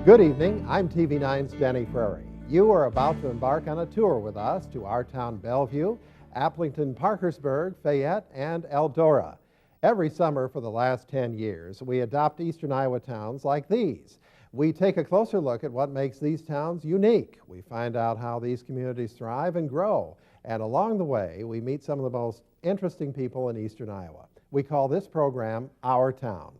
Good evening, I'm TV9's Denny Frary. You are about to embark on a tour with us to our town Bellevue, Aplington, Parkersburg, Fayette, and Eldora. Every summer for the last 10 years, we adopt eastern Iowa towns like these. We take a closer look at what makes these towns unique. We find out how these communities thrive and grow. And along the way, we meet some of the most interesting people in eastern Iowa. We call this program Our Town.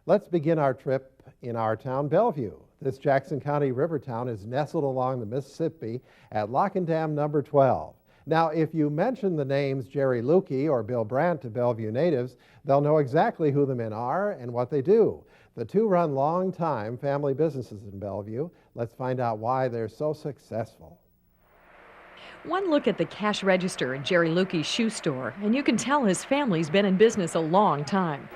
Let's begin our trip in our town, Bellevue. This Jackson County river town is nestled along the Mississippi at Lock and Dam number 12. Now, if you mention the names Jerry Lukey or Bill Brandt to Bellevue natives, they'll know exactly who the men are and what they do. The two run long-time family businesses in Bellevue. Let's find out why they're so successful. One look at the cash register in Jerry Lukey's shoe store, and you can tell his family's been in business a long time.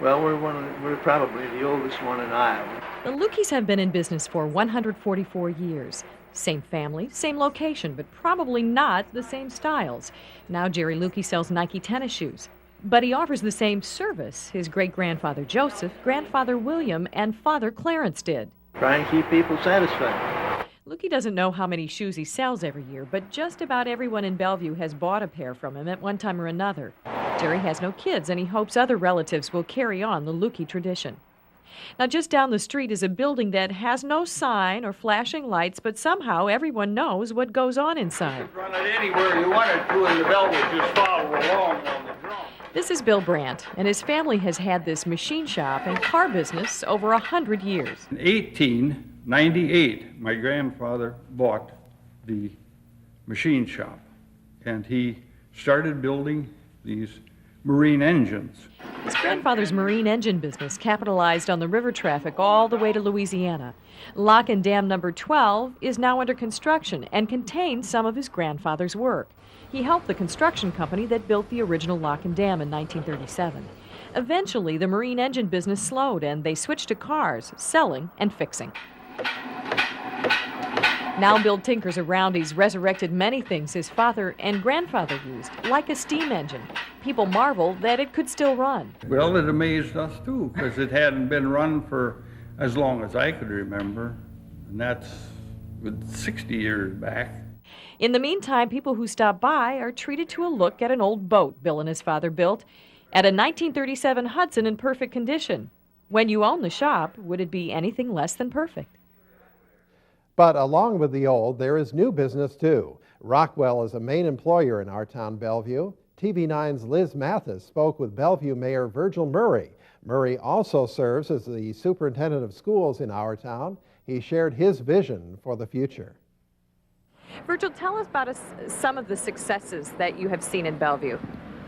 Well, we're probably the oldest one in Iowa. The Lukeys have been in business for 144 years. Same family, same location, but probably not the same styles. Now Jerry Lukey sells Nike tennis shoes. But he offers the same service his great-grandfather Joseph, grandfather William, and father Clarence did. Try and keep people satisfied. Lukey doesn't know how many shoes he sells every year, but just about everyone in Bellevue has bought a pair from him at one time or another. Jerry has no kids, and he hopes other relatives will carry on the Lukey tradition. Now, just down the street is a building that has no sign or flashing lights, but somehow everyone knows what goes on inside. You can run it anywhere you wanted to, and the bell would just follow along on the drum. This is Bill Brandt, and his family has had this machine shop and car business over 100 years. In 1898, my grandfather bought the machine shop, and he started building these marine engines. His grandfather's marine engine business capitalized on the river traffic all the way to Louisiana. Lock and Dam number 12 is now under construction and contains some of his grandfather's work. He helped the construction company that built the original Lock and Dam in 1937. Eventually, the marine engine business slowed and they switched to cars, selling and fixing. Now Bill tinkers around. He's resurrected many things his father and grandfather used, like a steam engine. People marvel that it could still run. Well, it amazed us too, because it hadn't been run for as long as I could remember, and that's 60 years back. In the meantime, people who stop by are treated to a look at an old boat Bill and his father built at a 1937 Hudson in perfect condition. When you own the shop, would it be anything less than perfect? But along with the old, there is new business too. Rockwell is a main employer in our town, Bellevue. TV9's Liz Mathis spoke with Bellevue Mayor Virgil Murray. Murray also serves as the superintendent of schools in our town. He shared his vision for the future. Virgil, tell us about some of the successes that you have seen in Bellevue.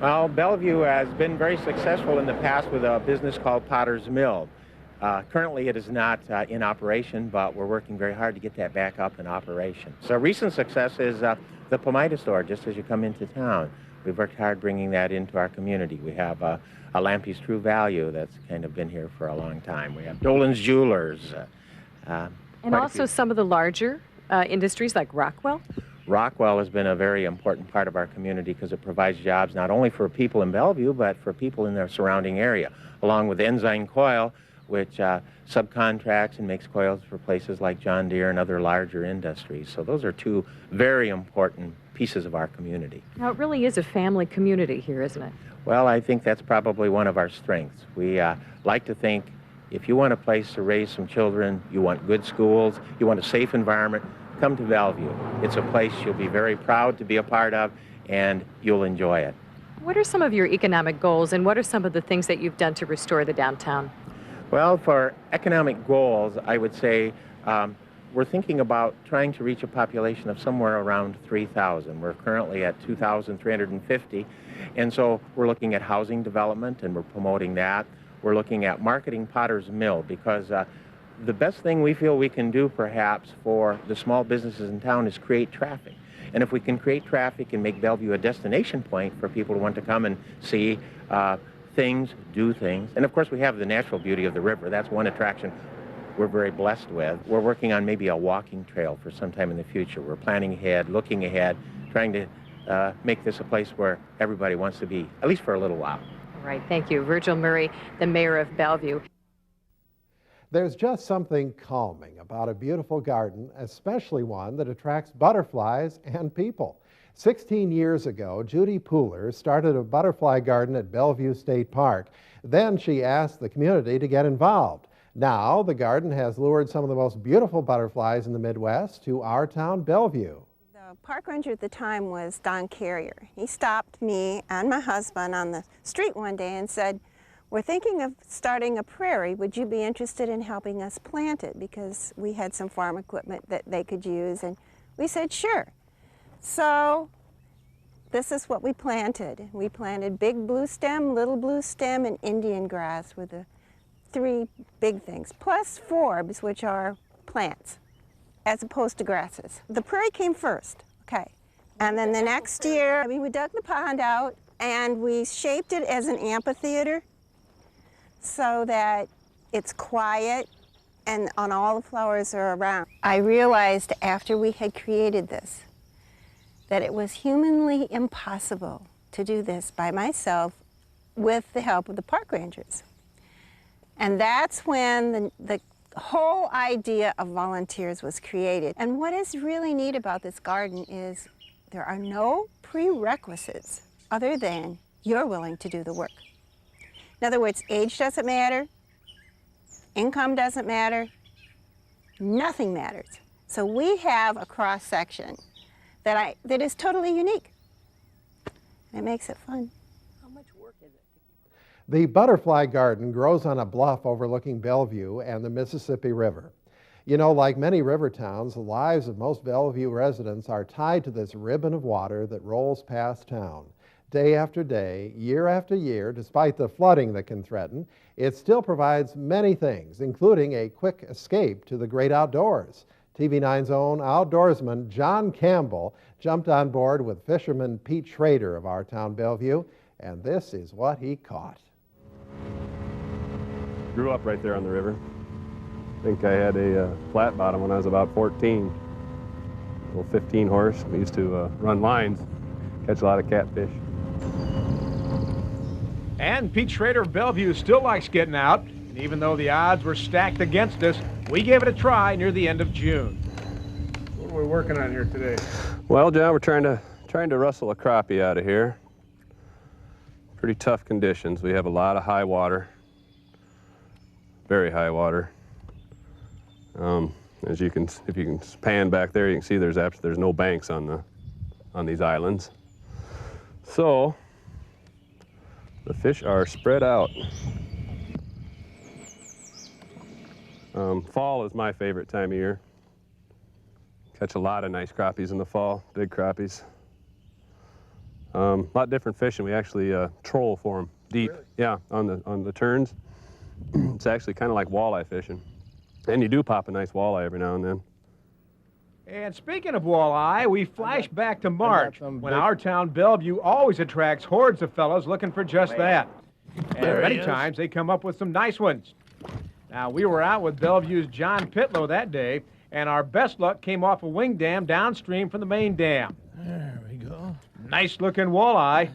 Well, Bellevue has been very successful in the past with a business called Potter's Mill. Currently it is not in operation, but we're working very hard to get that back up in operation. So recent success is the Pomida store, just as you come into town. We've worked hard bringing that into our community. We have a Lampy's True Value that's kind of been here for a long time. We have Dolan's Jewelers. And also some of the larger industries like Rockwell? Rockwell has been a very important part of our community because it provides jobs not only for people in Bellevue, but for people in their surrounding area, along with Ensign Coil, which subcontracts and makes coils for places like John Deere and other larger industries. So those are two very important pieces of our community. Now, it really is a family community here, isn't it? Well, I think that's probably one of our strengths. We like to think if you want a place to raise some children, you want good schools, you want a safe environment, come to Bellevue. It's a place you'll be very proud to be a part of, and you'll enjoy it. What are some of your economic goals, and what are some of the things that you've done to restore the downtown? Well, for economic goals, I would say we're thinking about trying to reach a population of somewhere around 3,000. We're currently at 2,350, and so we're looking at housing development, and we're promoting that. We're looking at marketing Potter's Mill, because the best thing we feel we can do, perhaps, for the small businesses in town is create traffic. And if we can create traffic and make Bellevue a destination point for people who want to come and see things, do things. And of course we have the natural beauty of the river. That's one attraction we're very blessed with. We're working on maybe a walking trail for some time in the future. We're planning ahead, looking ahead, trying to make this a place where everybody wants to be, at least for a little while. All right, thank you. Virgil Murray, the mayor of Bellevue. There's just something calming about a beautiful garden, especially one that attracts butterflies and people. 16 years ago, Judy Pooler started a butterfly garden at Bellevue State Park. Then she asked the community to get involved. Now, the garden has lured some of the most beautiful butterflies in the Midwest to our town, Bellevue. The park ranger at the time was Don Carrier. He stopped me and my husband on the street one day and said, "We're thinking of starting a prairie. Would you be interested in helping us plant it?" Because we had some farm equipment that they could use, and we said, sure. So this is what we planted. We planted big blue stem, little blue stem, and Indian grass were the three big things, plus forbs, which are plants, as opposed to grasses. The prairie came first, okay. And then the next year, we dug the pond out, and we shaped it as an amphitheater, so that it's quiet and all the flowers are around. I realized after we had created this that it was humanly impossible to do this by myself with the help of the park rangers. And that's when the whole idea of volunteers was created. And what is really neat about this garden is there are no prerequisites other than you're willing to do the work. In other words, age doesn't matter, income doesn't matter, nothing matters. So we have a cross-section that is totally unique. It makes it fun. How much work is it? The butterfly garden grows on a bluff overlooking Bellevue and the Mississippi River. You know, like many river towns, the lives of most Bellevue residents are tied to this ribbon of water that rolls past town. Day after day, year after year, despite the flooding that can threaten, it still provides many things, including a quick escape to the great outdoors. TV9's own outdoorsman John Campbell jumped on board with fisherman Pete Schrader of our town, Bellevue, and this is what he caught. Grew up right there on the river. I think I had a flat bottom when I was about 14. Little 15 horse. We used to run lines, catch a lot of catfish. And Pete Schrader of Bellevue still likes getting out, and even though the odds were stacked against us, we gave it a try near the end of June. What are we working on here today? Well, John, we're trying to rustle a crappie out of here. Pretty tough conditions. We have a lot of high water, very high water. As you can, if you can pan back there, you can see there's no banks on these islands. So the fish are spread out. Fall is my favorite time of year. Catch a lot of nice crappies in the fall, big crappies. A lot different fishing. We actually troll for them deep. Really? Yeah, on the turns. It's actually kind of like walleye fishing. And you do pop a nice walleye every now and then. And speaking of walleye, we flash back to March, when our town, Bellevue, always attracts hordes of fellows looking for just that. And many times they come up with some nice ones. Now, we were out with Bellevue's John Pitlow that day, and our best luck came off a wing dam downstream from the main dam. There we go. Nice-looking walleye.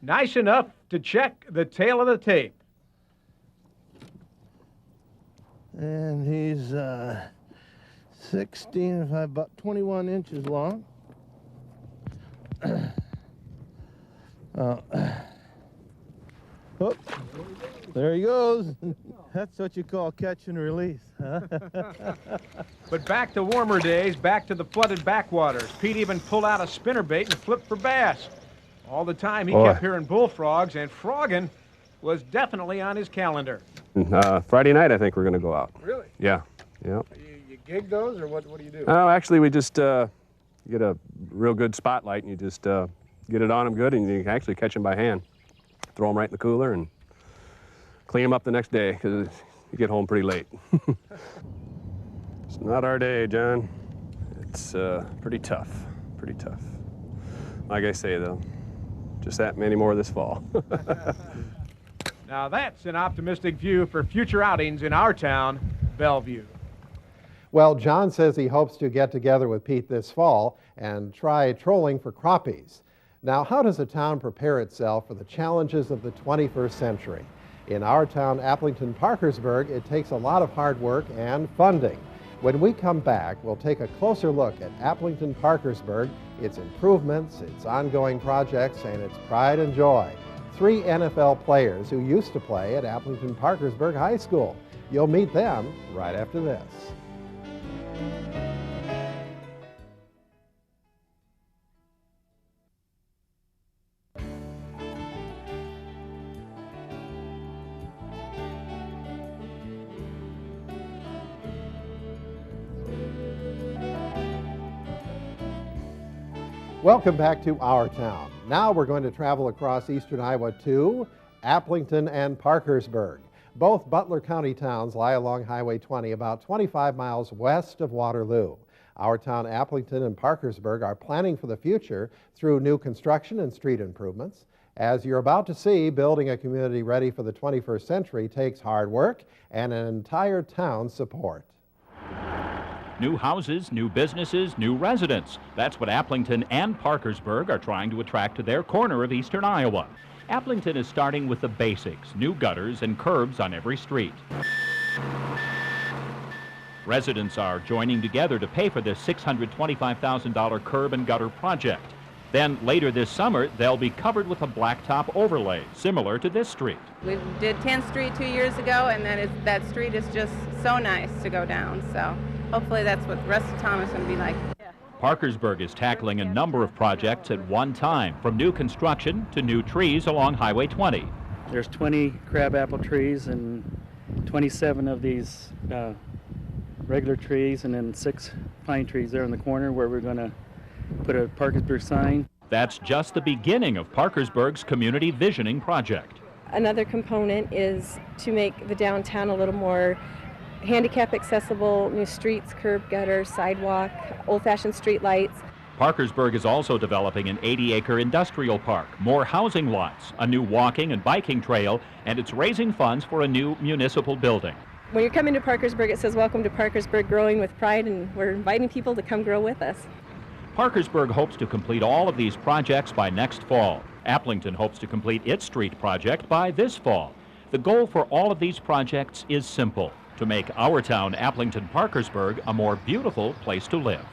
Nice enough to check the tail of the tape. And he's 16, about 21 inches long. Oh, there he goes. That's what you call catch and release, huh? But back to warmer days, back to the flooded backwaters. Pete even pulled out a spinnerbait and flipped for bass. All the time he kept hearing bullfrogs, and frogging was definitely on his calendar. Friday night, I think we're going to go out. Really? Yeah. Yeah. You gig those, or what do you do? Oh, actually, we just get a real good spotlight, and you just get it on them good, and you can actually catch them by hand. Throw them right in the cooler and clean them up the next day, because you get home pretty late. It's not our day, John. It's pretty tough, pretty tough. Like I say, though, just that many more this fall. Now that's an optimistic view for future outings in our town, Bellevue. Well, John says he hopes to get together with Pete this fall and try trolling for crappies. Now, how does a town prepare itself for the challenges of the 21st century? In our town, Aplington, Parkersburg, it takes a lot of hard work and funding. When we come back, we'll take a closer look at Aplington, Parkersburg, its improvements, its ongoing projects, and its pride and joy. 3 NFL players who used to play at Aplington Parkersburg High School. You'll meet them right after this. Welcome back to our town. Now we're going to travel across eastern Iowa to Aplington and Parkersburg. Both Butler County towns lie along Highway 20 about 25 miles west of Waterloo. Our town, Aplington and Parkersburg, are planning for the future through new construction and street improvements. As you're about to see, building a community ready for the 21st century takes hard work and an entire town's support. New houses, new businesses, new residents. That's what Aplington and Parkersburg are trying to attract to their corner of eastern Iowa. Aplington is starting with the basics, new gutters and curbs on every street. Residents are joining together to pay for this $625,000 curb and gutter project. Then later this summer, they'll be covered with a blacktop overlay, similar to this street. We did 10th Street 2 years ago, and that street is just so nice to go down. So hopefully that's what the rest of town is going to be like. Parkersburg is tackling a number of projects at one time, from new construction to new trees along Highway 20. There's 20 crabapple trees and 27 of these regular trees, and then 6 pine trees there in the corner where we're going to put a Parkersburg sign. That's just the beginning of Parkersburg's community visioning project. Another component is to make the downtown a little more handicap accessible, new streets, curb, gutter, sidewalk, old-fashioned street lights. Parkersburg is also developing an 80-acre industrial park, more housing lots, a new walking and biking trail, and it's raising funds for a new municipal building. When you're coming to Parkersburg, it says, "Welcome to Parkersburg, growing with pride," and we're inviting people to come grow with us. Parkersburg hopes to complete all of these projects by next fall. Aplington hopes to complete its street project by this fall. The goal for all of these projects is simple: to make our town, Aplington Parkersburg, a more beautiful place to live.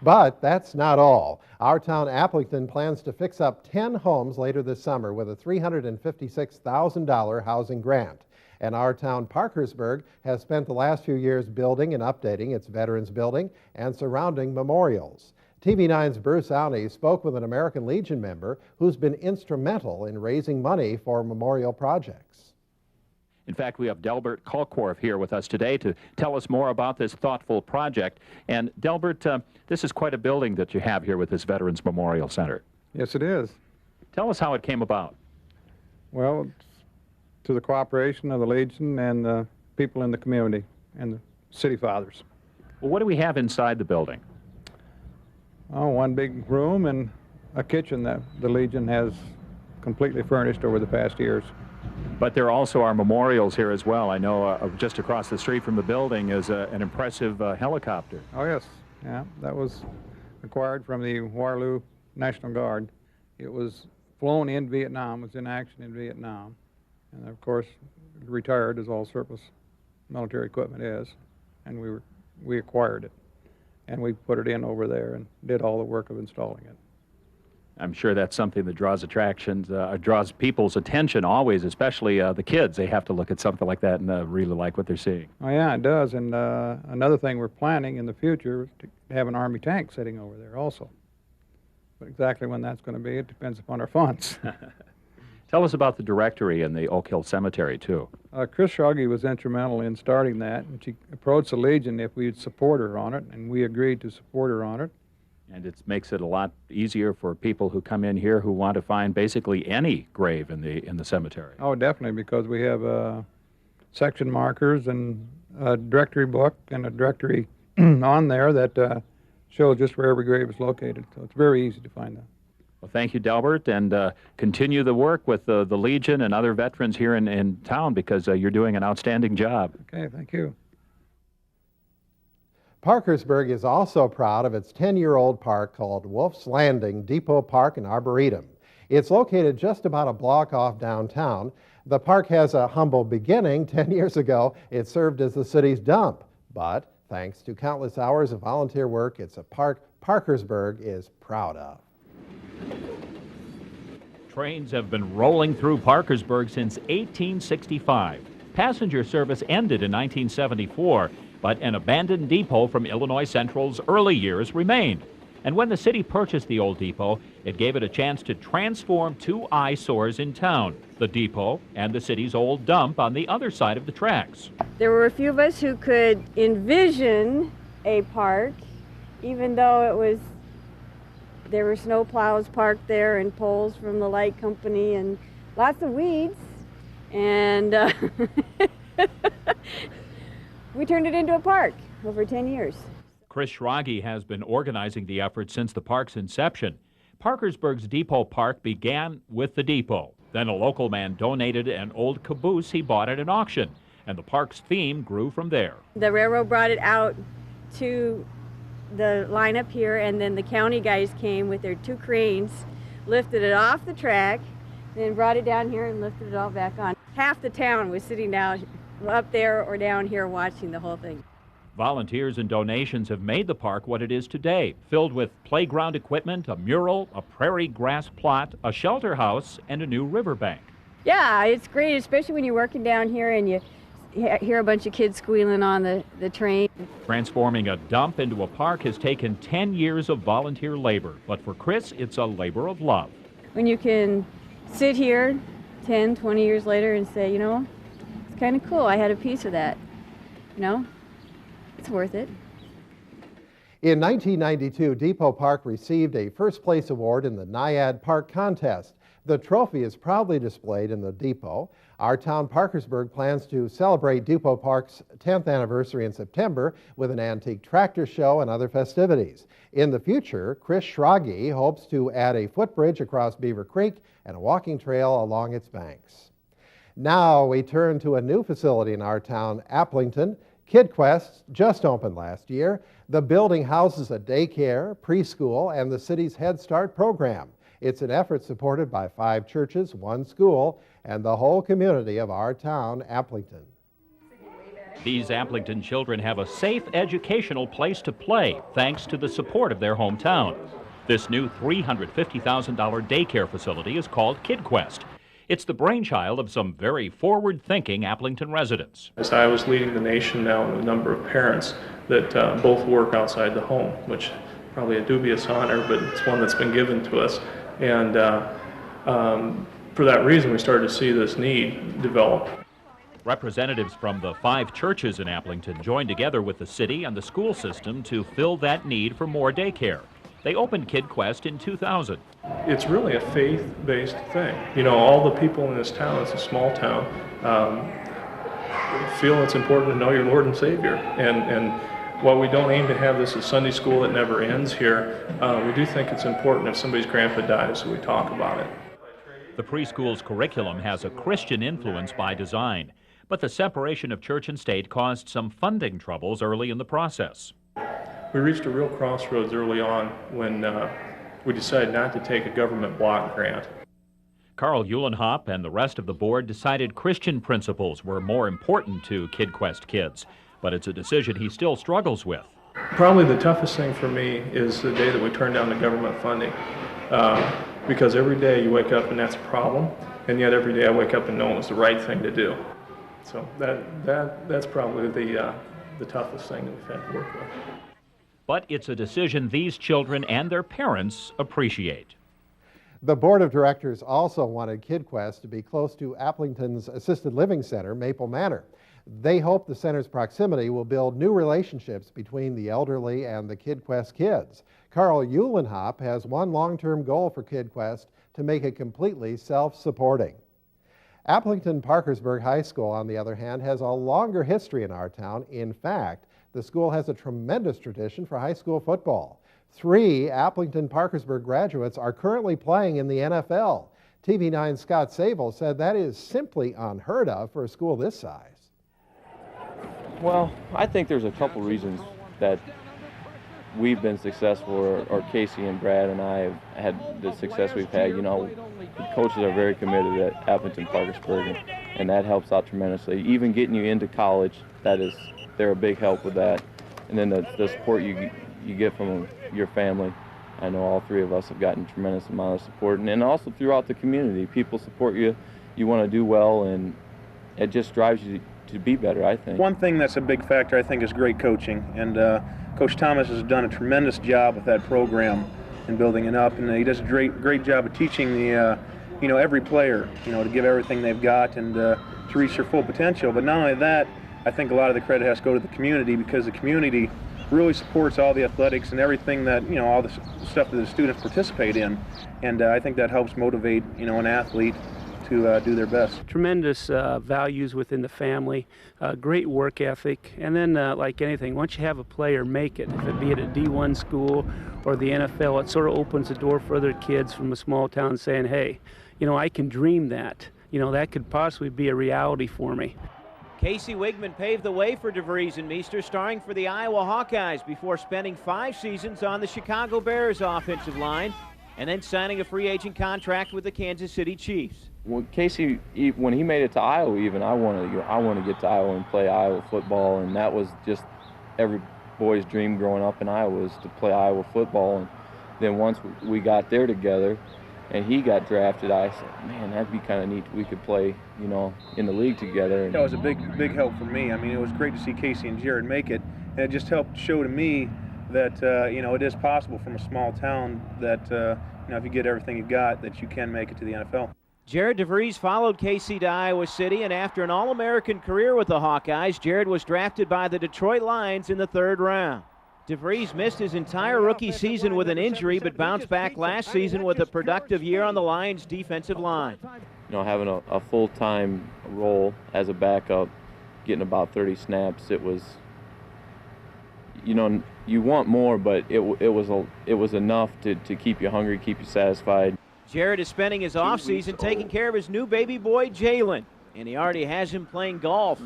But that's not all. Our town, Aplington, plans to fix up 10 homes later this summer with a $356,000 housing grant. And our town, Parkersburg, has spent the last few years building and updating its Veterans Building and surrounding memorials. TV9's Bruce Owney spoke with an American Legion member who's been instrumental in raising money for memorial projects. In fact, we have Delbert Kalkorff here with us today to tell us more about this thoughtful project. And Delbert, this is quite a building that you have here with this Veterans Memorial Center. Yes, it is. Tell us how it came about. Well, to the cooperation of the Legion and the people in the community and the city fathers. Well, what do we have inside the building? Oh, one big room and a kitchen that the Legion has completely furnished over the past years. But there also are memorials here as well. I know just across the street from the building is an impressive helicopter. Oh, yes. Yeah, that was acquired from the Waterloo National Guard. It was flown in Vietnam, was in action in Vietnam. And of course, retired, as all surplus military equipment is. And we acquired it. And we put it in over there and did all the work of installing it. I'm sure that's something that draws draws people's attention always, especially the kids. They have to look at something like that and really like what they're seeing. Oh yeah, it does. And another thing we're planning in the future is to have an Army tank sitting over there also. But exactly when that's going to be, it depends upon our funds. Tell us about the directory in the Oak Hill Cemetery, too. Chris Shruggy was instrumental in starting that, and she approached the Legion if we'd support her on it, and we agreed to support her on it. And it makes it a lot easier for people who come in here who want to find basically any grave in the cemetery. Oh, definitely, because we have section markers and a directory book and a directory on there that shows just where every grave is located. So it's very easy to find that. Well, thank you, Delbert, and continue the work with the Legion and other veterans here in town, because you're doing an outstanding job. Okay, thank you. Parkersburg is also proud of its 10-year-old park called Wolf's Landing Depot Park and Arboretum. It's located just about a block off downtown. The park has a humble beginning. 10 years ago, it served as the city's dump. But thanks to countless hours of volunteer work, it's a park Parkersburg is proud of. Trains have been rolling through Parkersburg since 1865. Passenger service ended in 1974, but an abandoned depot from Illinois Central's early years remained. And when the city purchased the old depot, it gave it a chance to transform two eyesores in town, the depot and the city's old dump on the other side of the tracks. There were a few of us who could envision a park, even though there were snow plows parked there and poles from the light company and lots of weeds. And we turned it into a park over 10 years. Chris Schrage has been organizing the effort since the park's inception. Parkersburg's Depot Park began with the depot. Then a local man donated an old caboose he bought at an auction, and the park's theme grew from there. The railroad brought it out to the line up here, and then the county guys came with their two cranes, lifted it off the track, then brought it down here and lifted it all back on. Half the town was sitting down up there or down here watching the whole thing. Volunteers and donations have made the park what it is today, filled with playground equipment, a mural, a prairie grass plot, a shelter house, and a new riverbank. Yeah, it's great, especially when you're working down here and you hear a bunch of kids squealing on the train. Transforming a dump into a park has taken 10 years of volunteer labor, but for Chris, it's a labor of love. When you can sit here 10, 20 years later and say, you know, it's kind of cool, I had a piece of that, you know, it's worth it. In 1992, Depot Park received a first-place award in the Naiad Park Contest. The trophy is proudly displayed in the depot. Our town, Parkersburg, plans to celebrate Depot Park's 10th anniversary in September with an antique tractor show and other festivities. In the future, Chris Schrage hopes to add a footbridge across Beaver Creek and a walking trail along its banks. Now we turn to a new facility in our town, Aplington. KidQuest just opened last year. The building houses a daycare, preschool, and the city's Head Start program. It's an effort supported by 5 churches, 1 school, and the whole community of our town, Aplington. These Aplington children have a safe educational place to play thanks to the support of their hometown. This new $350,000 daycare facility is called KidQuest. It's the brainchild of some very forward-thinking Aplington residents. As I was leading the nation now in a number of parents that both work outside the home, which probably a dubious honor, but it's one that's been given to us. And for that reason, we started to see this need develop. Representatives from the 5 churches in Aplington joined together with the city and the school system to fill that need for more daycare. They opened KidQuest in 2000. It's really a faith-based thing. You know, all the people in this town, it's a small town, feel it's important to know your Lord and Savior. And while we don't aim to have this as Sunday school that never ends here, we do think it's important if somebody's grandpa dies, so we talk about it. The preschool's curriculum has a Christian influence by design, but the separation of church and state caused some funding troubles early in the process. We reached a real crossroads early on when we decided not to take a government block grant. Carl Uhlenhop and the rest of the board decided Christian principles were more important to KidQuest kids, but it's a decision he still struggles with. Probably the toughest thing for me is the day that we turn down the government funding, because every day you wake up and that's a problem, and yet every day I wake up and know it was the right thing to do. So that's probably the toughest thing that we've had to work with. But it's a decision these children and their parents appreciate. The board of directors also wanted KidQuest to be close to Aplington's assisted living center, Maple Manor. They hope the center's proximity will build new relationships between the elderly and the KidQuest kids. Carl Uhlenhop has one long-term goal for KidQuest: to make it completely self-supporting. Aplington Parkersburg High School, on the other hand, has a longer history in our town. In fact, the school has a tremendous tradition for high school football. 3 Aplington Parkersburg graduates are currently playing in the NFL. TV9's Scott Sable said that is simply unheard of for a school this size. Well, I think there's a couple reasons that we've been successful, or Casey and Brad and I have had the success we've had. You know, the coaches are very committed at Aplington Parkersburg. and that helps out tremendously. Even getting you into college, they're a big help with that. And then the support you get from your family. I know all three of us have gotten a tremendous amount of support, and also throughout the community. People support you, you want to do well, and it just drives you to be better, I think. One thing that's a big factor, I think, is great coaching, and Coach Thomas has done a tremendous job with that program and building it up, and he does a great job of teaching the every player, to give everything they've got and to reach their full potential. But not only that, I think a lot of the credit has to go to the community, because the community really supports all the athletics and everything that, all the stuff that the students participate in. And I think that helps motivate, an athlete to do their best. Tremendous values within the family, great work ethic, and then like anything, once you have a player make it, if it be at a D1 school or the NFL, it sort of opens the door for other kids from a small town saying, hey, I can dream that. That could possibly be a reality for me. Casey Wigman paved the way for DeVries and Meester, starring for the Iowa Hawkeyes before spending 5 seasons on the Chicago Bears offensive line and then signing a free agent contract with the Kansas City Chiefs. Well, Casey, when he made it to Iowa, even I want to get to Iowa and play Iowa football, and that was just every boy's dream growing up in Iowa, was to play Iowa football. And then once we got there together, and he got drafted, I said, man, that'd be kind of neat. We could play, in the league together. That was a big help for me. I mean, it was great to see Casey and Jared make it, and it just helped show to me that it is possible from a small town that if you get everything you got, that you can make it to the NFL. Jared DeVries followed Casey to Iowa City, and after an All-American career with the Hawkeyes, Jared was drafted by the Detroit Lions in the 3rd round. DeVries missed his entire rookie season with an injury, but bounced back last season with a productive year on the Lions' defensive line. Having a full-time role as a backup, getting about 30 snaps, it was, you want more, but it was enough to keep you hungry, keep you satisfied. Jared is spending his offseason taking care of his new baby boy, Jalen, and he already has him playing golf.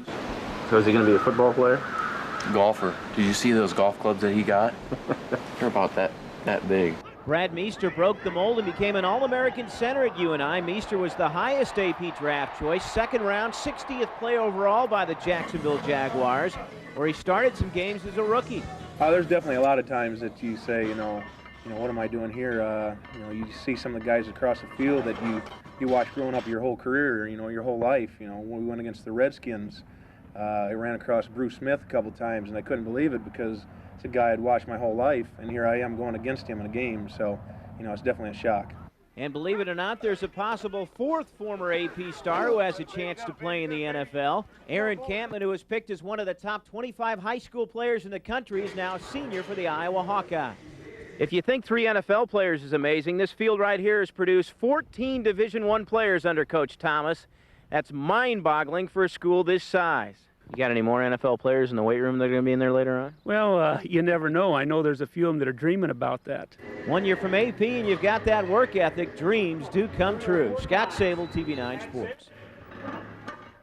So is he going to be a football player? Golfer. Did you see those golf clubs that he got? They're about that big. Brad Meester broke the mold and became an All-American center at UNI. Meester was the highest AP draft choice, 2nd round, 60th play overall by the Jacksonville Jaguars, where he started some games as a rookie. There's definitely a lot of times that you say, what am I doing here? You see some of the guys across the field that you watch growing up your whole career, your whole life. When we went against the Redskins, I ran across Bruce Smith a couple times, and I couldn't believe it because it's a guy I'd watched my whole life, and here I am going against him in a game. So, it's definitely a shock. And believe it or not, there's a possible 4th former AP star who has a chance to play in the NFL. Aaron Campman, who was picked as one of the top 25 high school players in the country, is now a senior for the Iowa Hawkeyes. If you think 3 NFL players is amazing, this field right here has produced 14 Division I players under Coach Thomas. That's mind-boggling for a school this size. You got any more NFL players in the weight room that are going to be in there later on? Well, you never know. I know there's a few of them that are dreaming about that. 1 year from AP, and you've got that work ethic. Dreams do come true. Scott Sable, TV9 Sports.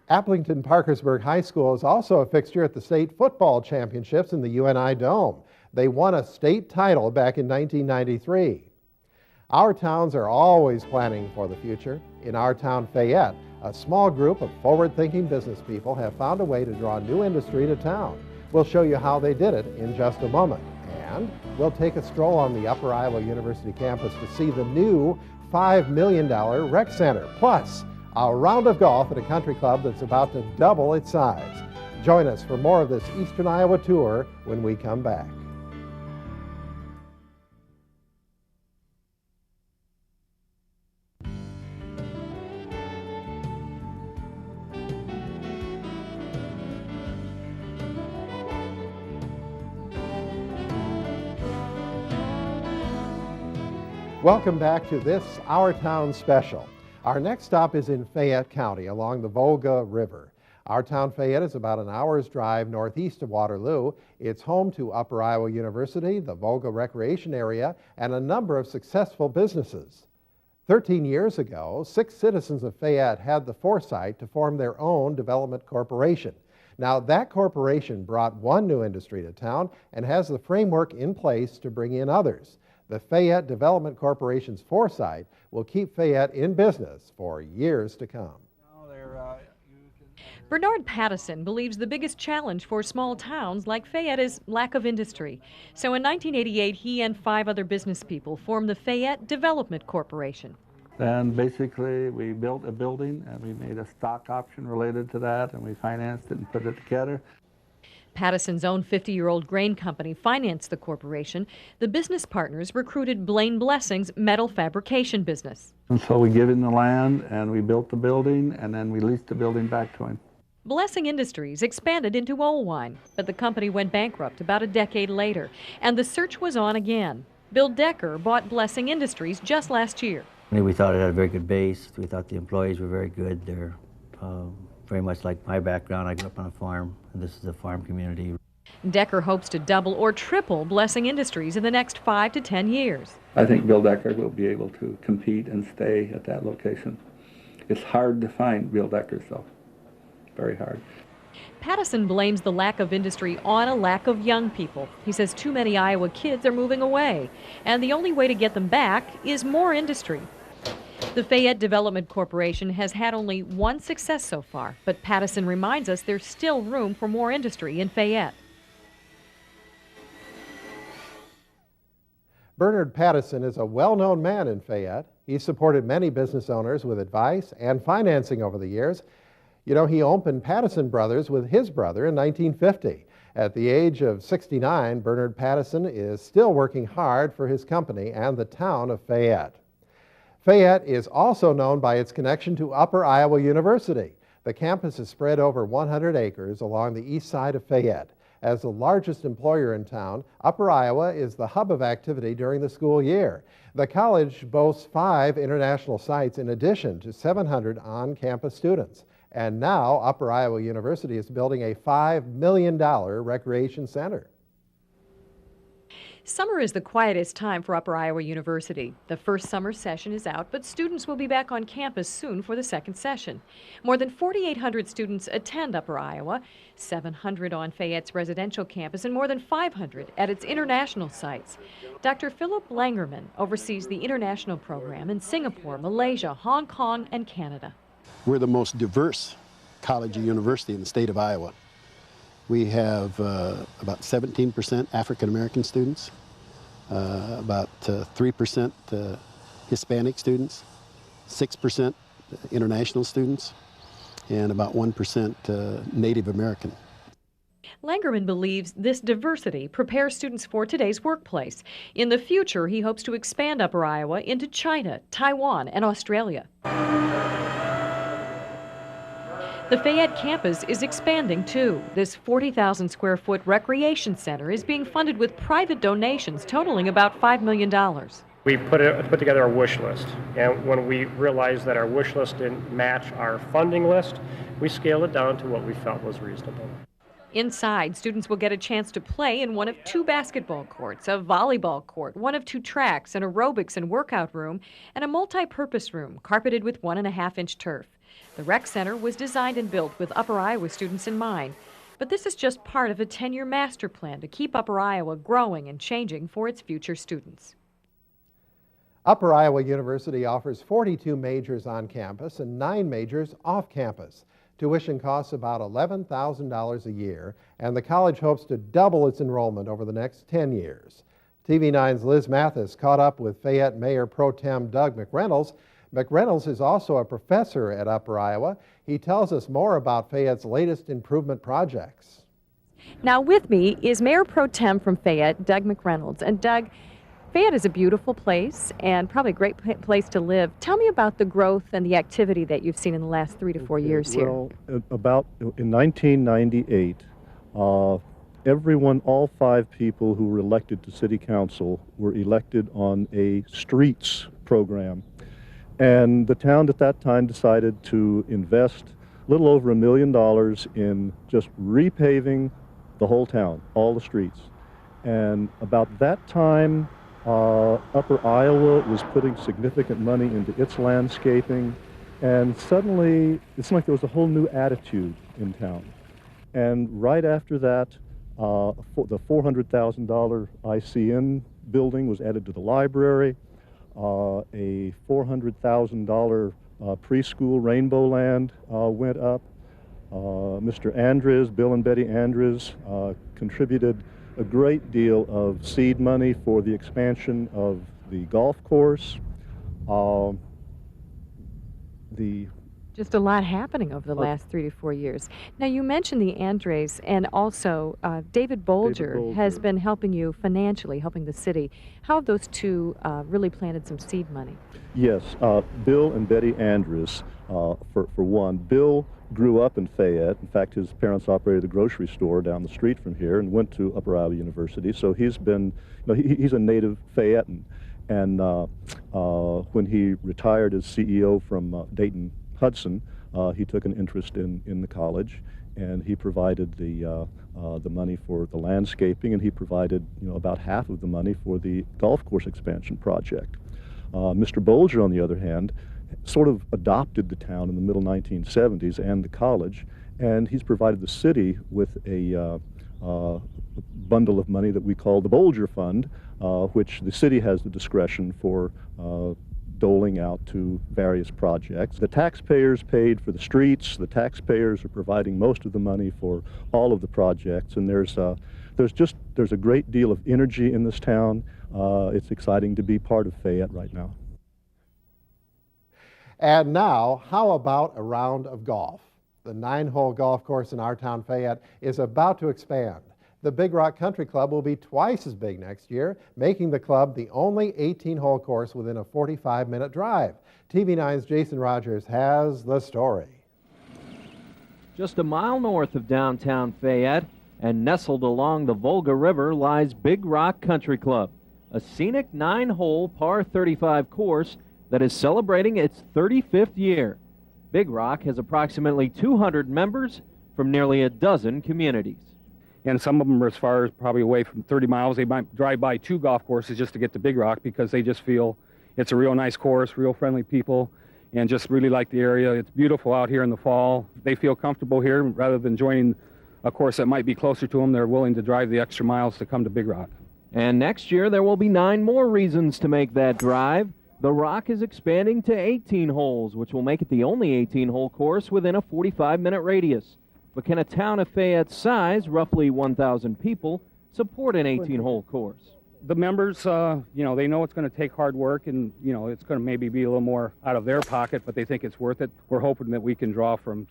Aplington Parkersburg High School is also a fixture at the state football championships in the UNI Dome. They won a state title back in 1993. Our towns are always planning for the future. In our town, Fayette, a small group of forward-thinking business people have found a way to draw new industry to town. We'll show you how they did it in just a moment. And we'll take a stroll on the Upper Iowa University campus to see the new $5 million rec center, plus a round of golf at a country club that's about to double its size. Join us for more of this Eastern Iowa tour when we come back. Welcome back to this Our Town special. Our next stop is in Fayette County along the Volga River. Our town, Fayette, is about an hour's drive northeast of Waterloo. It's home to Upper Iowa University, the Volga Recreation Area, and a number of successful businesses. 13 years ago, 6 citizens of Fayette had the foresight to form their own development corporation. Now, that corporation brought one new industry to town and has the framework in place to bring in others. The Fayette Development Corporation's foresight will keep Fayette in business for years to come. Now they're Bernard Pattison believes the biggest challenge for small towns like Fayette is lack of industry. So in 1988, he and 5 other business people formed the Fayette Development Corporation. And basically, we built a building, and we made a stock option related to that, and we financed it and put it together. Pattison's own 50-year-old grain company financed the corporation. The business partners recruited Blaine Blessing's metal fabrication business. And so we gave him the land, and we built the building, and then we leased the building back to him. Blessing Industries expanded into Oelwein, but the company went bankrupt about a decade later, and the search was on again. Bill Decker bought Blessing Industries just last year. We thought it had a very good base. We thought the employees were very good. They're very much like my background. I grew up on a farm, and this is a farm community. Decker hopes to double or triple Blessing Industries in the next 5 to 10 years. I think Bill Decker will be able to compete and stay at that location. It's hard to find Bill Deckers, though. Very hard. Pattison blames the lack of industry on a lack of young people. He says too many Iowa kids are moving away, and the only way to get them back is more industry. The Fayette Development Corporation has had only one success so far, but Pattison reminds us there's still room for more industry in Fayette. Bernard Pattison is a well-known man in Fayette. He's supported many business owners with advice and financing over the years. You know, he opened Pattison Brothers with his brother in 1950. At the age of 69, Bernard Pattison is still working hard for his company and the town of Fayette. Fayette is also known by its connection to Upper Iowa University. The campus is spread over 100 acres along the east side of Fayette. As the largest employer in town, Upper Iowa is the hub of activity during the school year. The college boasts 5 international sites in addition to 700 on-campus students. And now Upper Iowa University is building a $5 million recreation center. Summer is the quietest time for Upper Iowa University. The first summer session is out, but students will be back on campus soon for the second session. More than 4,800 students attend Upper Iowa, 700 on Fayette's residential campus, and more than 500 at its international sites. Dr. Philip Langerman oversees the international program in Singapore, Malaysia, Hong Kong, and Canada. We're the most diverse college or university in the state of Iowa. We have about 17% African American students, about 3% Hispanic students, 6% international students, and about 1% Native American. Langerman believes this diversity prepares students for today's workplace. In the future, he hopes to expand Upper Iowa into China, Taiwan, and Australia. The Fayette campus is expanding too. This 40,000 square foot recreation center is being funded with private donations totaling about $5 million. We put together a wish list, and when we realized that our wish list didn't match our funding list, we scaled it down to what we felt was reasonable. Inside, students will get a chance to play in one of 2 basketball courts, a volleyball court, one of 2 tracks, an aerobics and workout room, and a multi-purpose room carpeted with 1.5-inch turf. The rec center was designed and built with Upper Iowa students in mind, but this is just part of a 10-year master plan to keep Upper Iowa growing and changing for its future students. Upper Iowa University offers 42 majors on campus and 9 majors off campus. Tuition costs about $11,000 a year, and the college hopes to double its enrollment over the next 10 years. TV9's Liz Mathis caught up with Fayette Mayor Pro Tem Doug McReynolds. McReynolds is also a professor at Upper Iowa. He tells us more about Fayette's latest improvement projects. Now with me is Mayor Pro Tem from Fayette, Doug McReynolds. And Doug, Fayette is a beautiful place and probably a great place to live. Tell me about the growth and the activity that you've seen in the last 3 to 4 years here. Well, in 1998, all 5 people who were elected to city council were elected on a streets program. And the town at that time decided to invest a little over $1 million in just repaving the whole town, all the streets. And about that time, Upper Iowa was putting significant money into its landscaping, and suddenly it seemed like there was a whole new attitude in town. And right after that, the $400,000 ICN building was added to the library. A $400,000 preschool Rainbow Land went up. Mr. Andres, Bill and Betty Andres, contributed a great deal of seed money for the expansion of the golf course. Just a lot happening over the last 3 to 4 years. Now, you mentioned the Andres, and also David Bolger has been helping you financially, helping the city. How have those two really planted some seed money? Yes, Bill and Betty Andres, for one. Bill grew up in Fayette. In fact, his parents operated a grocery store down the street from here and went to Upper Iowa University. So he's been, he's a native Fayettean. And when he retired as CEO from Dayton Hudson, he took an interest in the college, and he provided the money for the landscaping, and he provided about half of the money for the golf course expansion project. Mr. Bolger, on the other hand, sort of adopted the town in the middle 1970s and the college, and he's provided the city with a bundle of money that we call the Bolger Fund, which the city has the discretion for doling out to various projects. The taxpayers paid for the streets. The taxpayers are providing most of the money for all of the projects, and there's a great deal of energy in this town. It's exciting to be part of Fayette right now. And now, how about a round of golf? The 9-hole golf course in our town, Fayette, is about to expand. The Big Rock Country Club will be twice as big next year, making the club the only 18-hole course within a 45-minute drive. TV9's Jason Rogers has the story. Just a mile north of downtown Fayette and nestled along the Volga River lies Big Rock Country Club, a scenic 9-hole par 35 course that is celebrating its 35th year. Big Rock has approximately 200 members from nearly a dozen communities. And some of them are as far as probably away from 30 miles. They might drive by 2 golf courses just to get to Big Rock because they just feel it's a real nice course, real friendly people, and just really like the area. It's beautiful out here in the fall. They feel comfortable here. Rather than joining a course that might be closer to them, they're willing to drive the extra miles to come to Big Rock. And next year there will be 9 more reasons to make that drive. The Rock is expanding to 18 holes, which will make it the only 18-hole course within a 45-minute radius. But can a town of Fayette's size, roughly 1,000 people, support an 18-hole course? The members, they know it's going to take hard work, and, it's going to maybe be a little more out of their pocket, but they think it's worth it. We're hoping that we can draw from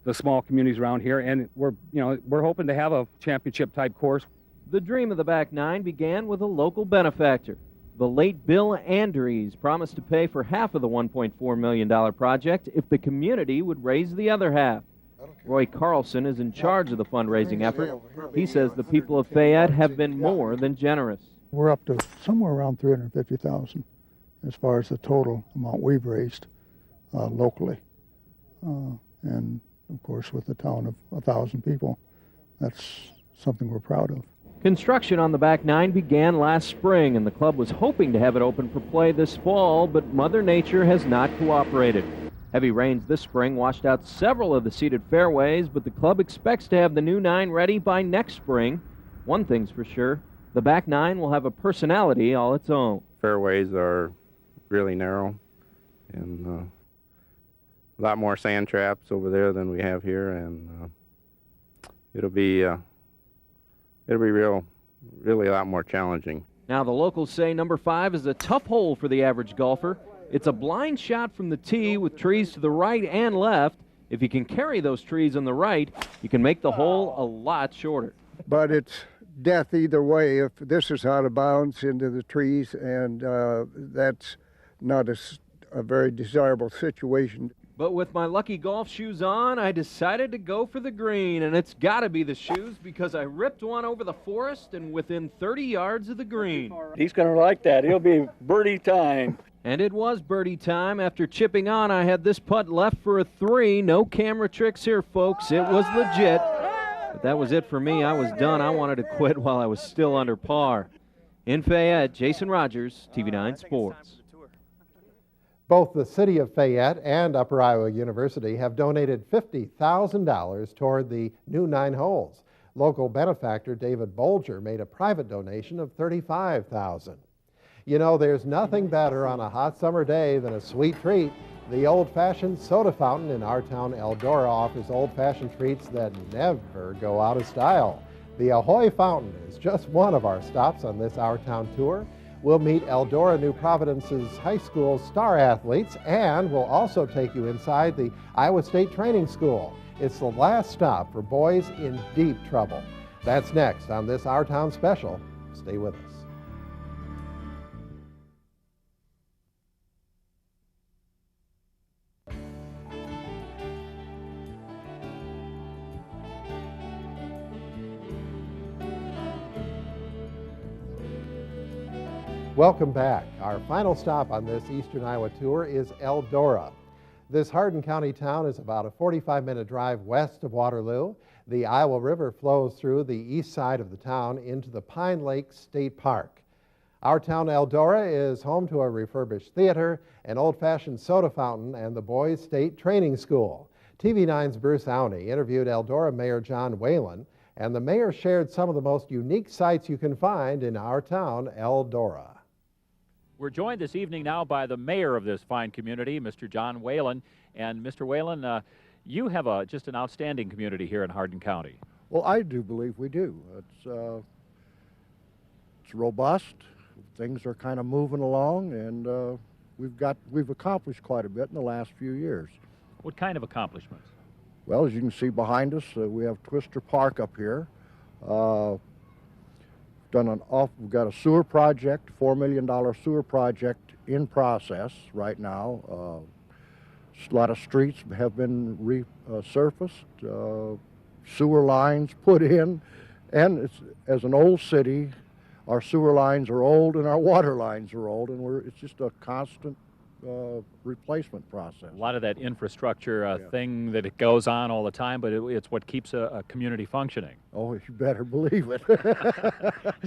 the small communities around here, and we're hoping to have a championship-type course. The dream of the back 9 began with a local benefactor. The late Bill Andres promised to pay for half of the $1.4 million project if the community would raise the other half. Roy Carlson is in charge of the fundraising effort. He says the people of Fayette have been more than generous. We're up to somewhere around $350,000 as far as the total amount we've raised locally. And of course, with a town of 1,000 people, that's something we're proud of. Construction on the back 9 began last spring, and the club was hoping to have it open for play this fall, but Mother Nature has not cooperated. Heavy rains this spring washed out several of the seeded fairways, but the club expects to have the new 9 ready by next spring. One thing's for sure, the back 9 will have a personality all its own. Fairways are really narrow, and a lot more sand traps over there than we have here, and it'll be really a lot more challenging. Now the locals say number 5 is a tough hole for the average golfer. It's a blind shot from the tee with trees to the right and left. If you can carry those trees on the right, you can make the hole a lot shorter. But it's death either way if this is out of bounds into the trees, and that's not a very desirable situation. But with my lucky golf shoes on, I decided to go for the green, and it's got to be the shoes because I ripped one over the forest and within 30 yards of the green. He's going to like that. He'll be birdie time. And it was birdie time. After chipping on, I had this putt left for a 3. No camera tricks here, folks. It was legit. But that was it for me. I was done. I wanted to quit while I was still under par. In Fayette, Jason Rogers, TV9 Sports. Both the City of Fayette and Upper Iowa University have donated $50,000 toward the new 9 holes. Local benefactor David Bolger made a private donation of $35,000. You know, there's nothing better on a hot summer day than a sweet treat. The old-fashioned soda fountain in our town Eldora offers old-fashioned treats that never go out of style. The Ahoy Fountain is just one of our stops on this Our Town tour. We'll meet Eldora New Providence's high school star athletes, and we'll also take you inside the Iowa State Training School. It's the last stop for boys in deep trouble. That's next on this Our Town special. Stay with us. Welcome back. Our final stop on this Eastern Iowa tour is Eldora. This Hardin County town is about a 45-minute drive west of Waterloo. The Iowa River flows through the east side of the town into the Pine Lake State Park. Our town Eldora is home to a refurbished theater, an old-fashioned soda fountain, and the Boys State Training School. TV9's Bruce Awney interviewed Eldora Mayor John Whalen, and the mayor shared some of the most unique sights you can find in our town Eldora. We're joined this evening now by the mayor of this fine community, Mr. John Whalen. And Mr. Whalen, you have just an outstanding community here in Hardin County. Well, I do believe we do. It's robust. Things are kind of moving along, and we've accomplished quite a bit in the last few years. What kind of accomplishments? Well, as you can see behind us, we have Twister Park up here. We've got a sewer project, $4 million sewer project in process right now. A lot of streets have been resurfaced, sewer lines put in, and as an old city, our sewer lines are old and our water lines are old, and it's just a constant replacement process. A lot of that infrastructure thing that it goes on all the time, but it's what keeps a community functioning. Oh, you better believe it.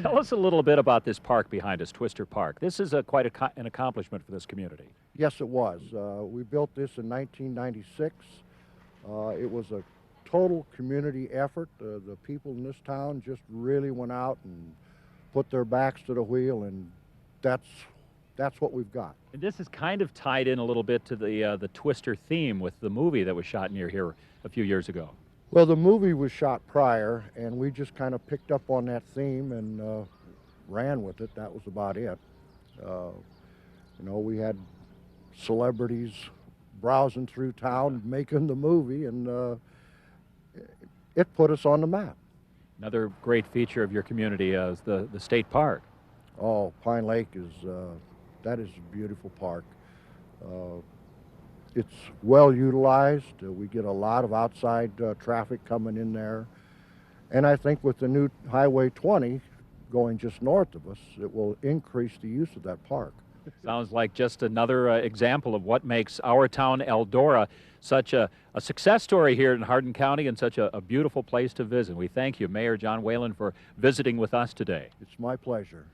Tell us a little bit about this park behind us, Twister Park. This is quite an accomplishment for this community. Yes, it was. We built this in 1996. It was a total community effort. The people in this town just really went out and put their backs to the wheel, and that's what we've got. And this is kind of tied in a little bit to the Twister theme with the movie that was shot near here a few years ago. Well, the movie was shot prior, and we just kind of picked up on that theme and ran with it. That was about it. We had celebrities browsing through town making the movie, and it put us on the map. Another great feature of your community is the state park. Oh, Pine Lake that is a beautiful park. It's well utilized. We get a lot of outside traffic coming in there. And I think with the new Highway 20 going just north of us, it will increase the use of that park. Sounds like just another example of what makes our town Eldora such a success story here in Hardin County and such a beautiful place to visit. We thank you, Mayor John Whalen, for visiting with us today. It's my pleasure.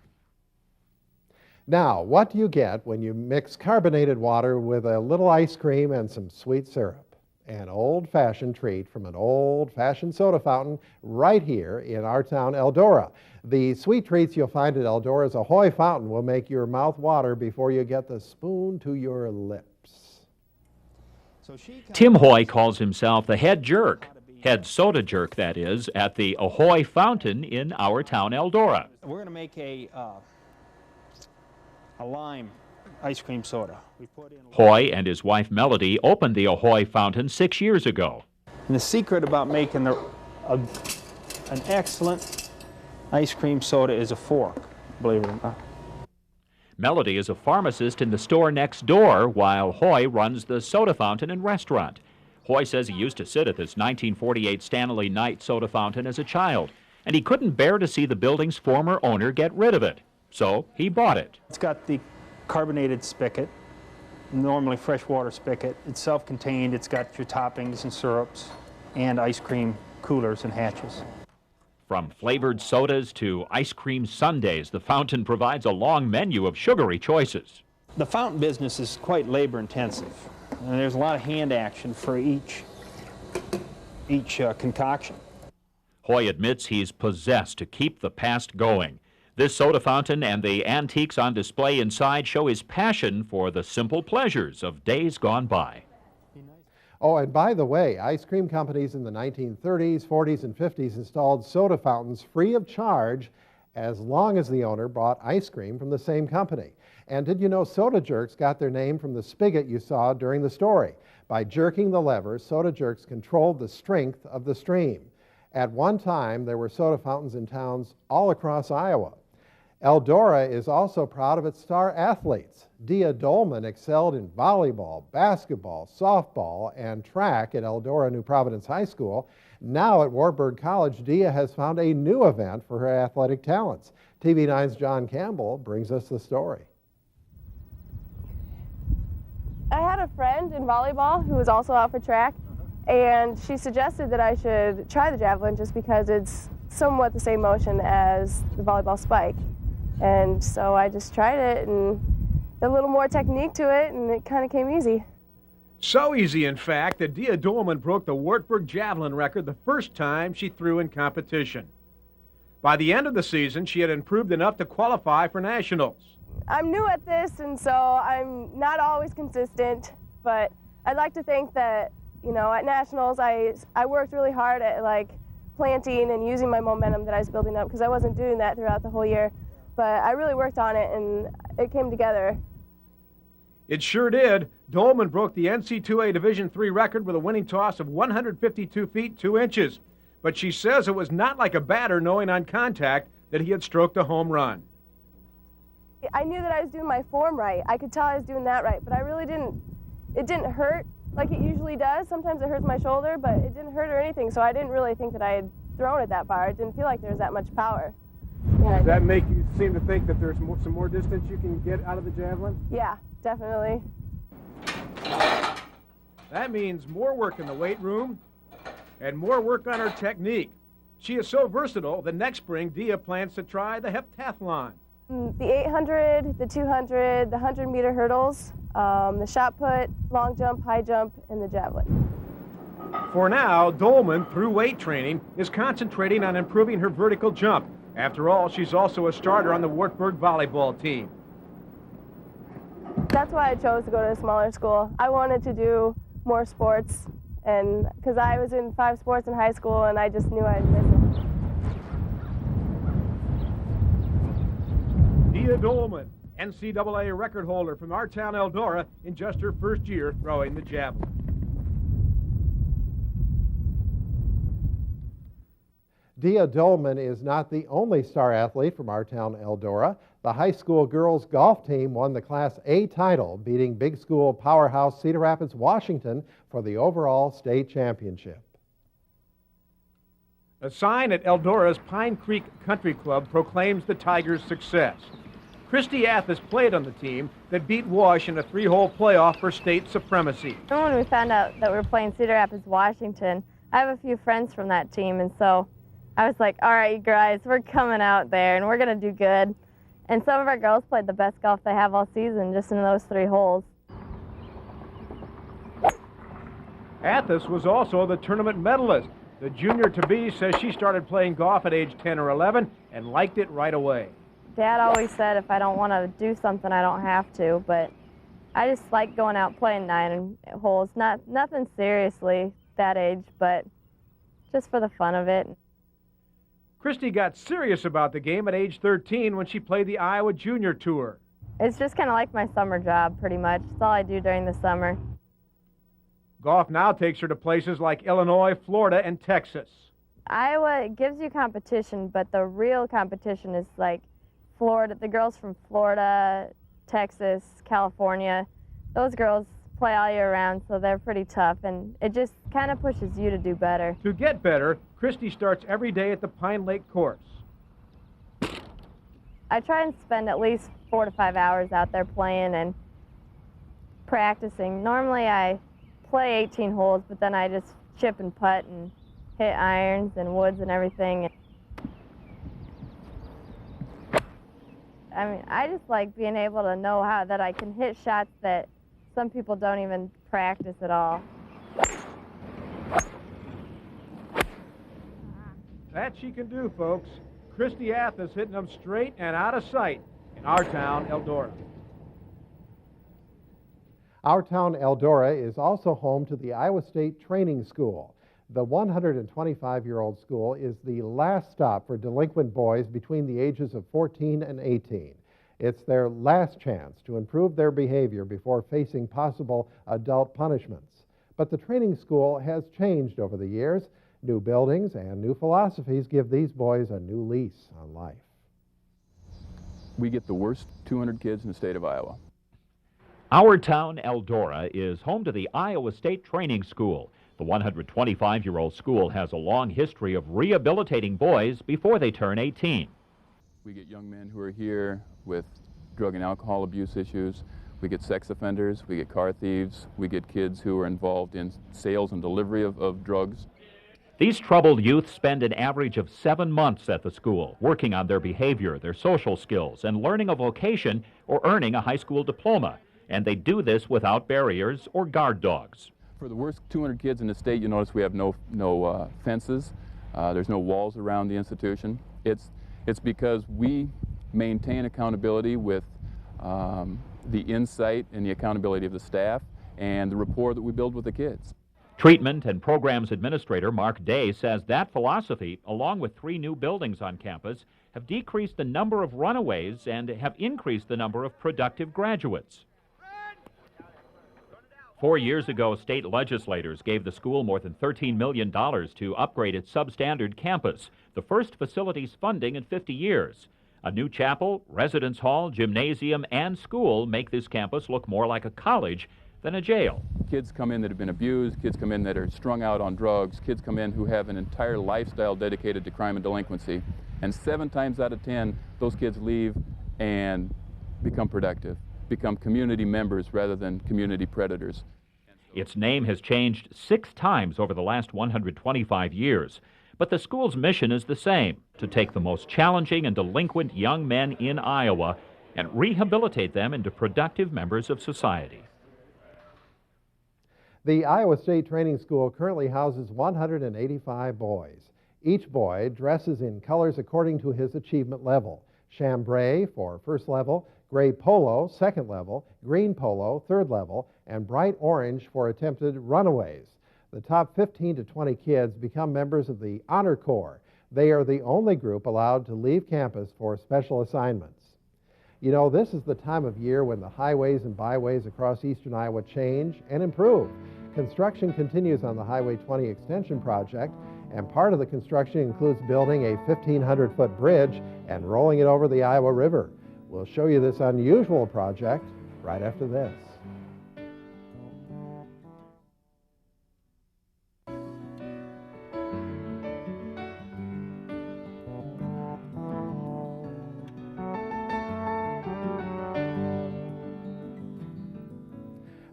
Now, what do you get when you mix carbonated water with a little ice cream and some sweet syrup? An old-fashioned treat from an old-fashioned soda fountain right here in our town, Eldora. The sweet treats you'll find at Eldora's Ahoy Fountain will make your mouth water before you get the spoon to your lips. Tim Hoy calls himself the head jerk, head soda jerk, that is, at the Ahoy Fountain in our town, Eldora. We're going to make a lime ice cream soda. Hoy and his wife Melody opened the Ahoy Fountain 6 years ago. And the secret about making an excellent ice cream soda is a fork, believe it or not. Melody is a pharmacist in the store next door, while Hoy runs the soda fountain and restaurant. Hoy says he used to sit at this 1948 Stanley Knight soda fountain as a child, and he couldn't bear to see the building's former owner get rid of it. So he bought it. It's got the carbonated spigot, normally freshwater spigot. It's self-contained. It's got your toppings and syrups and ice cream coolers and hatches. From flavored sodas to ice cream sundaes, the fountain provides a long menu of sugary choices. The fountain business is quite labor-intensive, and there's a lot of hand action for each concoction. Hoy admits he's possessed to keep the past going. This soda fountain and the antiques on display inside show his passion for the simple pleasures of days gone by. Oh, and by the way, ice cream companies in the 1930s, 40s, and 50s installed soda fountains free of charge as long as the owner bought ice cream from the same company. And did you know soda jerks got their name from the spigot you saw during the story? By jerking the levers, soda jerks controlled the strength of the stream. At one time, there were soda fountains in towns all across Iowa. Eldora is also proud of its star athletes. Dia Dolman excelled in volleyball, basketball, softball, and track at Eldora New Providence High School. Now at Wartburg College, Dia has found a new event for her athletic talents. TV9's John Campbell brings us the story. I had a friend in volleyball who was also out for track, and she suggested that I should try the javelin just because it's somewhat the same motion as the volleyball spike. And so I just tried it, and a little more technique to it, and it kind of came easy. So easy, in fact, that Dia Dolman broke the Wartburg javelin record the first time she threw in competition. By the end of the season, she had improved enough to qualify for nationals. I'm new at this, and so I'm not always consistent, but I'd like to think that, you know, at nationals, I worked really hard at, like, planting and using my momentum that I was building up, because I wasn't doing that throughout the whole year. But I really worked on it, and it came together. It sure did. Dolman broke the NC2A Division III record with a winning toss of 152 feet 2 inches. But she says it was not like a batter knowing on contact that he had stroked a home run. I knew that I was doing my form right. I could tell I was doing that right, but I really didn't. It didn't hurt like it usually does. Sometimes it hurts my shoulder, but it didn't hurt or anything, so I didn't really think that I had thrown it that far. It didn't feel like there was that much power. Does that make you seem to think that there's some more distance you can get out of the javelin? Yeah, definitely. That means more work in the weight room and more work on her technique. She is so versatile that next spring, Dia plans to try the heptathlon. The 800, the 200, the 100-meter hurdles, the shot put, long jump, high jump, and the javelin. For now, Dolman, through weight training, is concentrating on improving her vertical jump. After all, she's also a starter on the Wartburg volleyball team. That's why I chose to go to a smaller school. I wanted to do more sports, and because I was in 5 sports in high school, and I just knew I'd miss it. Dia Dolman, NCAA record holder from our town Eldora, in just her first year throwing the javelin. Dia Dolman is not the only star athlete from our town Eldora. The high school girls golf team won the Class A title, beating big school powerhouse Cedar Rapids, Washington for the overall state championship. A sign at Eldora's Pine Creek Country Club proclaims the Tigers' success. Christy Athis played on the team that beat Wash in a 3-hole playoff for state supremacy. When we found out that we were playing Cedar Rapids, Washington, I have a few friends from that team, and so I was like, all right, you guys, we're coming out there, and we're going to do good. And some of our girls played the best golf they have all season just in those 3 holes. Athis was also the tournament medalist. The junior-to-be says she started playing golf at age 10 or 11 and liked it right away. Dad always said if I don't want to do something, I don't have to, but I just like going out playing 9 holes. Nothing seriously that age, but just for the fun of it. Christy got serious about the game at age 13 when she played the Iowa Junior Tour. It's just kind of like my summer job, pretty much. It's all I do during the summer. Golf now takes her to places like Illinois, Florida, and Texas. Iowa gives you competition, but the real competition is like Florida. The girls from Florida, Texas, California, those girls play all year round, so they're pretty tough, and it just kind of pushes you to do better. To get better, Christy starts every day at the Pine Lake course. I try and spend at least 4 to 5 hours out there playing and practicing. Normally I play 18 holes, but then I just chip and putt and hit irons and woods and everything. I mean, I just like being able to know that I can hit shots that some people don't even practice at all. That she can do, folks. Christy Athas hitting them straight and out of sight in our town, Eldora. Our town, Eldora, is also home to the Iowa State Training School. The 125-year-old school is the last stop for delinquent boys between the ages of 14 and 18. It's their last chance to improve their behavior before facing possible adult punishments. But the training school has changed over the years. New buildings and new philosophies give these boys a new lease on life. We get the worst 200 kids in the state of Iowa. Our town, Eldora, is home to the Iowa State Training School. The 125-year-old school has a long history of rehabilitating boys before they turn 18. We get young men who are here with drug and alcohol abuse issues. We get sex offenders. We get car thieves. We get kids who are involved in sales and delivery of drugs. These troubled youth spend an average of 7 months at the school, working on their behavior, their social skills, and learning a vocation or earning a high school diploma. And they do this without barriers or guard dogs. For the worst 200 kids in the state, you notice we have no fences. There's no walls around the institution. It's because we maintain accountability with the insight and the accountability of the staff and the rapport that we build with the kids. Treatment and Programs Administrator Mark Day says that philosophy, along with 3 new buildings on campus, have decreased the number of runaways and have increased the number of productive graduates. 4 years ago, state legislators gave the school more than $13 million to upgrade its substandard campus, the first facilities funding in 50 years. A new chapel, residence hall, gymnasium, and school make this campus look more like a college than a jail. Kids come in that have been abused, kids come in that are strung out on drugs, kids come in who have an entire lifestyle dedicated to crime and delinquency. And 7 times out of 10, those kids leave and become productive, become community members rather than community predators. Its name has changed 6 times over the last 125 years. But the school's mission is the same, to take the most challenging and delinquent young men in Iowa and rehabilitate them into productive members of society. The Iowa State Training School currently houses 185 boys. Each boy dresses in colors according to his achievement level. Chambray for first level, gray polo, second level, green polo, third level, and bright orange for attempted runaways. The top 15 to 20 kids become members of the Honor Corps. They are the only group allowed to leave campus for special assignments. You know, this is the time of year when the highways and byways across eastern Iowa change and improve. Construction continues on the Highway 20 extension project, and part of the construction includes building a 1,500-foot bridge and rolling it over the Iowa River. We'll show you this unusual project right after this.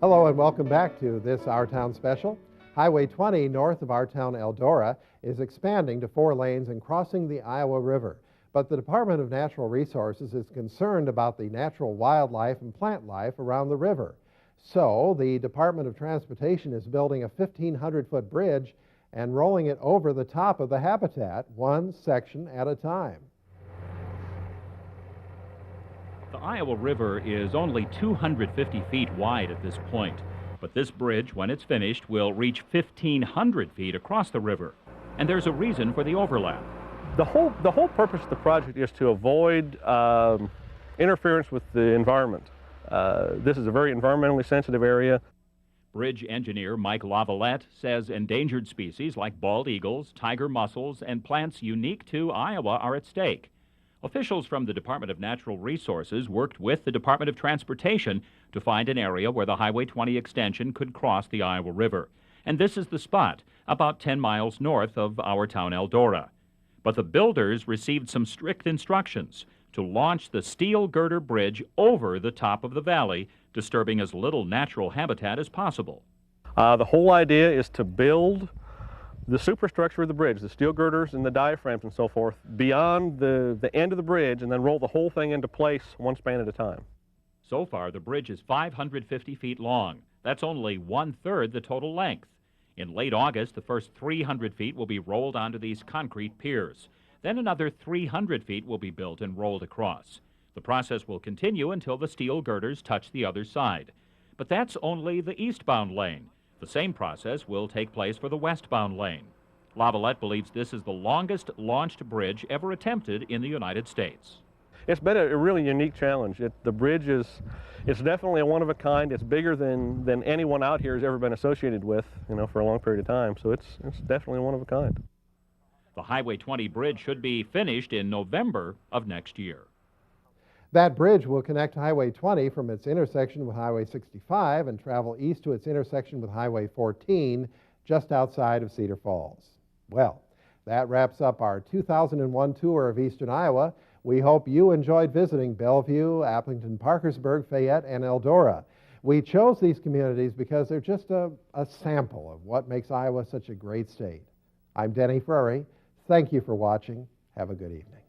Hello and welcome back to this Our Town Special. Highway 20 north of our town Eldora is expanding to 4 lanes and crossing the Iowa River. But the Department of Natural Resources is concerned about the natural wildlife and plant life around the river. So the Department of Transportation is building a 1,500-foot bridge and rolling it over the top of the habitat, 1 section at a time. The Iowa River is only 250 feet wide at this point, but this bridge, when it's finished, will reach 1,500 feet across the river. And there's a reason for the overlap. The whole purpose of the project is to avoid interference with the environment. This is a very environmentally sensitive area. Bridge engineer Mike Lavalette says endangered species like bald eagles, tiger mussels, and plants unique to Iowa are at stake. Officials from the Department of Natural Resources worked with the Department of Transportation to find an area where the Highway 20 extension could cross the Iowa River. And this is the spot, about 10 miles north of our town Eldora. But the builders received some strict instructions to launch the steel girder bridge over the top of the valley, disturbing as little natural habitat as possible. The whole idea is to build the superstructure of the bridge, the steel girders and the diaphragms and so forth, beyond the end of the bridge and then roll the whole thing into place 1 span at a time. So far, the bridge is 550 feet long. That's only 1/3 the total length. In late August, the first 300 feet will be rolled onto these concrete piers. Then another 300 feet will be built and rolled across. The process will continue until the steel girders touch the other side. But that's only the eastbound lane. The same process will take place for the westbound lane. Lavalette believes this is the longest launched bridge ever attempted in the United States. It's been a really unique challenge. The bridge it's definitely a one of a kind. It's bigger than anyone out here has ever been associated with, for a long period of time. So it's definitely one of a kind. The Highway 20 bridge should be finished in November of next year. That bridge will connect Highway 20 from its intersection with Highway 65 and travel east to its intersection with Highway 14 just outside of Cedar Falls. Well, that wraps up our 2001 tour of Eastern Iowa. We hope you enjoyed visiting Bellevue, Aplington, Parkersburg, Fayette, and Eldora. We chose these communities because they're just a sample of what makes Iowa such a great state. I'm Denny Furry. Thank you for watching. Have a good evening.